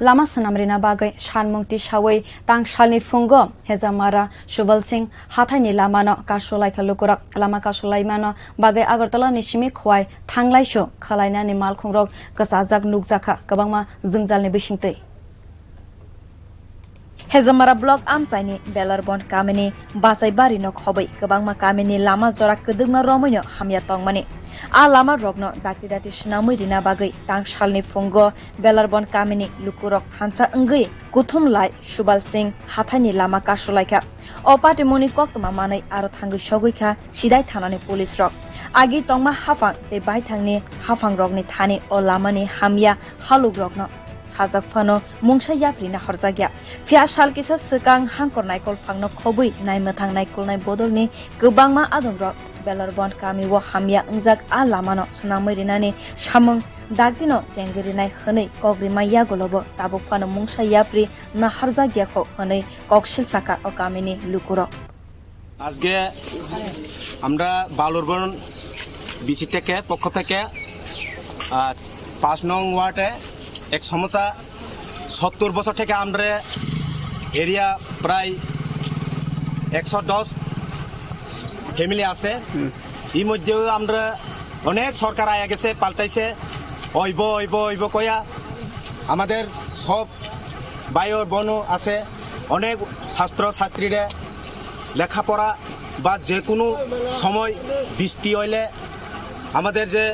lama sanamrina bagai shanmungti shawai tang shalni fungo hezamara Subal Singh hathai lamano kasolai kalukurak lama kasolai mano bagai Agartala ni simi khwai thanglai sho khalaina ni malkhungrok kasajak nukjaka kabangma jungjalni bisingtei Hezamara block amsaini Belarbond kameni basaibari no khobai kabangma kameni lama jora kedungma romoino hamya tongmani a lama rogno dakti dati snamui rina bagai tang shalni fungo Belarbond kameni lukurok thansa ngei kuthum lai Subal Singh hathani lama kasolaika opati moni koktama manai aro thangu shogoika sidai thanani police rok agi tongma hafang te bai thangni hafang rogni thani o lamani hamya haluk rogno sajak phano mungsa yaprina horjagya fia salkisa sekang hangkor naikol phangno khobui naimethang naikol nai bodolni gobangma adongrok Belarbond kami wo hamya ungjak a lamano snamui rinani samung dagdino chengirinai hwnei kogrima yagolobo tabuk phano mungsa yapri na harjagya kho hwnei koksil saka o kamini lukuro আজকে আমরা Baluraban BC থেকে পক্ষ থেকে 5 নং ওয়ার্ডে এক সমস্যা 70 বছর থেকে আমরা এরিয়া প্রায় 110 ফ্যামিলি আছে এই মধ্যে আমরা অনেক সরকার আয়া গেছে পাল্টাইছে ওইব কয়া আমাদের সব বায়ুর বন আছে অনেক শাস্ত্র শাস্ত্রীরা লেখাপড়া বা যে কোনো সময় বৃষ্টি হইলে আমাদের যে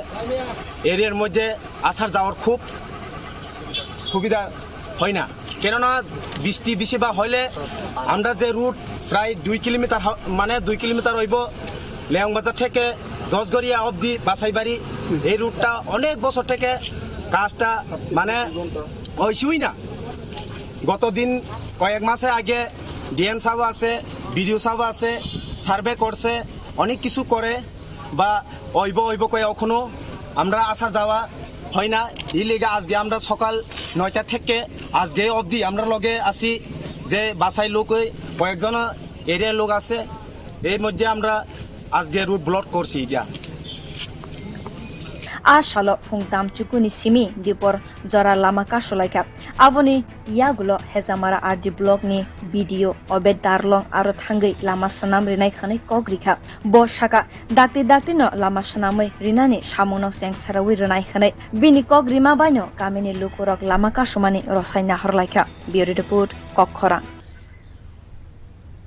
এরিয়ার মধ্যে আসার যাওয়ার খুব সুবিধা হয় না কেননা বৃষ্টি বেশি বা হইলে আমরা যে রুট প্রায় 2 কিলোমিটার মানে 2 কিলোমিটার হইব লেয়ংবাজার থেকে দশগড়িয়া অবধি বাসাইবাড়ি এই রুটটা অনেক বছর থেকে কাজটা মানে হইছই না গতদিন কয়েক মাসে আগে ডিএম সাহেব আছে বিডিও সাহেব আছে সার্ভে করছে অনেক কিছু করে বা ওইব কয়ে এখনো আমরা আসা যাওয়া হয় না এই লেগে আজকে আমরা সকাল 9টা থেকে আজকে অবধি আমরা লগে আসি যে বাসাই লোক কয়েকজন এরিয়ার লোক আছে এর মধ্যে আমরা আজকে রুট ব্লক করছি এটা ashalo phungtam chukuni simi dipor jora lama kasolaika aboni yagulo hezamara RD block ni video obed darlong aro thangai lama sanam rinai khanai kogrika boshaka dakti no lama sanamai rinani samono seng sarawi rinai khanai bini kogrima baino kamini lukurok lama kasumani rosaina horlaika biori report kokhora